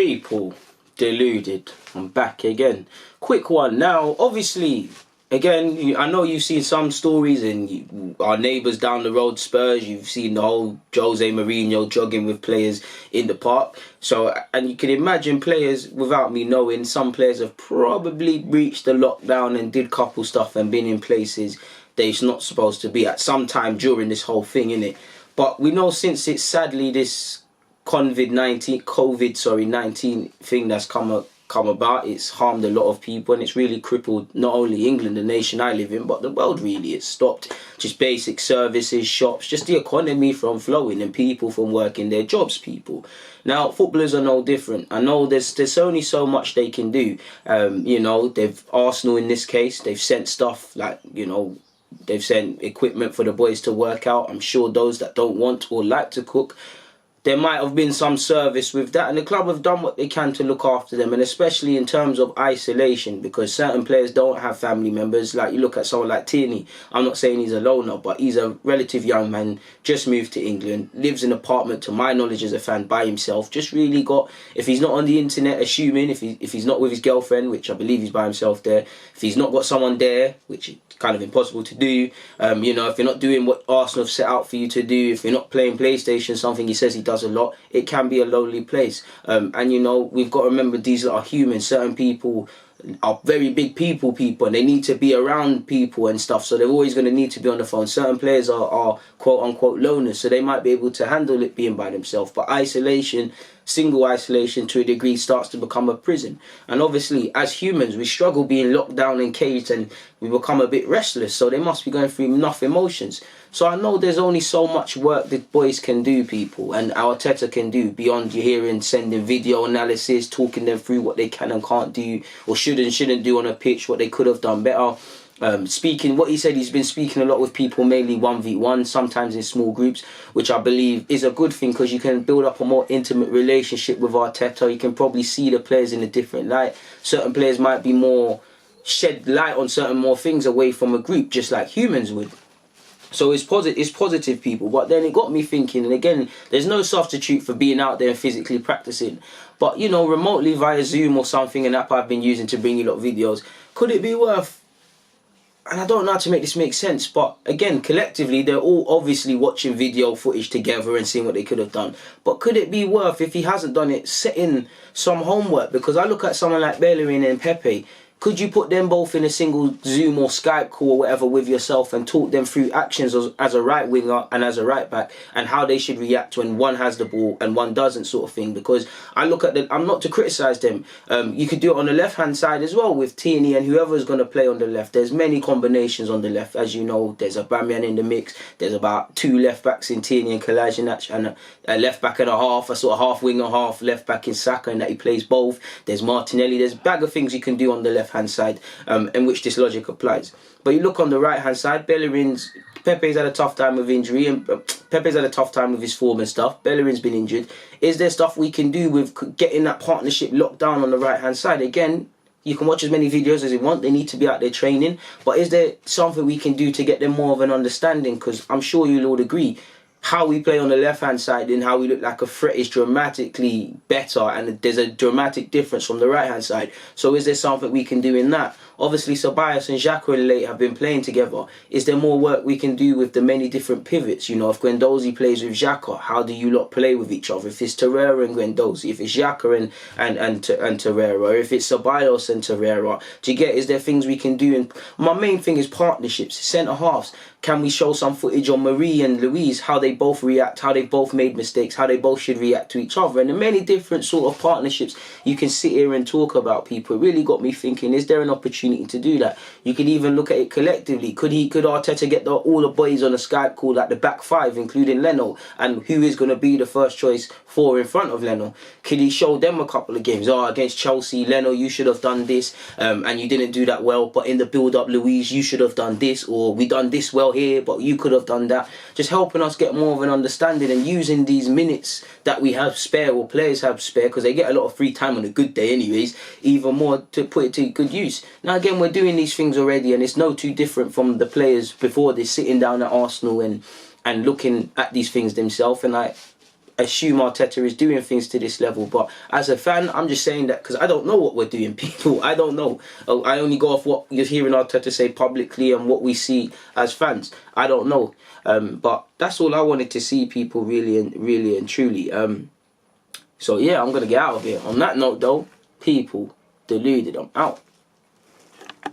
People, Deluded. I'm back again. Quick one. Now, obviously, again, I know you've seen some stories and our neighbours down the road, Spurs, you've seen the whole Jose Mourinho jogging with players in the park. So, and you can imagine players, without me knowing, some players have probably breached the lockdown and did couple stuff and been in places they're not supposed to be at some time during this whole thing, innit? But we know since it's sadly this COVID-19 thing that's come about, it's harmed a lot of people and it's really crippled not only England, the nation I live in, but the world really. It's stopped just basic services, shops, just the economy from flowing and people from working their jobs, people. Now, footballers are no different. I know there's only so much they can do. You know, Arsenal in this case, they've sent stuff like, you know, they've sent equipment for the boys to work out. I'm sure those that don't want or like to cook, there might have been some service with that, and the club have done what they can to look after them, and especially in terms of isolation, because certain players don't have family members. Like you look at someone like Tierney, I'm not saying he's a loner, but he's a relative young man, just moved to England, lives in an apartment, to my knowledge as a fan, by himself, just really got, if he's not on the internet, assuming, if he's not with his girlfriend, which I believe he's by himself there, if he's not got someone there, which is kind of impossible to do, you know, if you're not doing what Arsenal have set out for you to do, if you're not playing PlayStation, something he says he does a lot, it can be a lonely place. And you know, we've got to remember these are humans. Certain people are very big people and they need to be around people and stuff, so they're always going to need to be on the phone. Certain players are quote unquote loners, so they might be able to handle it being by themselves, but isolation, single isolation to a degree, starts to become a prison. And obviously as humans we struggle being locked down and caged, and we become a bit restless, so they must be going through enough emotions. So I know there's only so much work the boys can do, people, and our Arteta can do, beyond you hearing, sending video analysis, talking them through what they can and can't do, or should and shouldn't do on a pitch, what they could have done better. Speaking, what he said, he's been speaking a lot with people, mainly 1v1, sometimes in small groups, which I believe is a good thing, because you can build up a more intimate relationship with Arteta. You can probably see the players in a different light. Certain players might be more, shed light on certain more things away from a group, just like humans would. So it's positive, people. But then it got me thinking, and again, there's no substitute for being out there and physically practicing. But, you know, remotely via Zoom or something, an app I've been using to bring you a lot of videos, could it be worth, and I don't know how to make this make sense, but again, collectively, they're all obviously watching video footage together and seeing what they could have done. But could it be worth, if he hasn't done it, setting some homework? Because I look at someone like Bellerin and Pepe. Could you put them both in a single Zoom or Skype call or whatever with yourself and talk them through actions as a right winger and as a right back, and how they should react when one has the ball and one doesn't, sort of thing? Because I look at I'm not to criticise them. You could do it on the left hand side as well with Tierney and whoever's going to play on the left. There's many combinations on the left, as you know. There's a Aubameyang in the mix. There's about 2 left backs in Tierney and Kolasinac, and a left back and a half, a sort of half winger, half left back in Saka, and that he plays both. There's Martinelli. There's a bag of things you can do on the left hand side, in which this logic applies. But you look on the right hand side, Pepe's had a tough time with injury, and Pepe's had a tough time with his form and stuff. Bellerin's been injured. Is there stuff we can do with getting that partnership locked down on the right hand side? Again, you can watch as many videos as you want. They need to be out there training. But is there something we can do to get them more of an understanding? Because I'm sure you'll all agree, how we play on the left-hand side and how we look like a threat is dramatically better, and there's a dramatic difference from the right-hand side. So is there something we can do in that? Obviously, Ceballos and Xhaka and late have been playing together. Is there more work we can do with the many different pivots? You know, if Guendouzi plays with Xhaka, how do you lot play with each other? If it's Torreira and Guendouzi, if it's Xhaka and Torreira, if it's Ceballos and Torreira, do you get? Is there things we can do? And my main thing is partnerships, centre-halves. Can we show some footage on Marie and Louise, how they both react, how they both made mistakes, how they both should react to each other, and the many different sort of partnerships you can sit here and talk about, people? It really got me thinking, is there an opportunity to do that? You could even look at it collectively. Could Arteta get all the boys on a Skype call, like the back five, including Leno, and who is going to be the first choice 4 in front of Leno? Could he show them a couple of games? Oh, against Chelsea, Leno, you should have done this, and you didn't do that well, but in the build-up, Louise, you should have done this, or we done this well here, but you could have done that. Just helping us get more of an understanding, and using these minutes that we have spare, or players have spare, because they get a lot of free time on a good day anyways, even more to put it to good use. Now again, we're doing these things already, and it's no too different from the players before this, sitting down at Arsenal and looking at these things themselves. And assume Arteta is doing things to this level. But as a fan, I'm just saying that because I don't know what we're doing, people. I don't know. I only go off what you're hearing Arteta say publicly and what we see as fans. I don't know. But that's all I wanted to see, people, really and truly. So yeah, I'm going to get out of here. On that note, though, people, deluded, I'm out.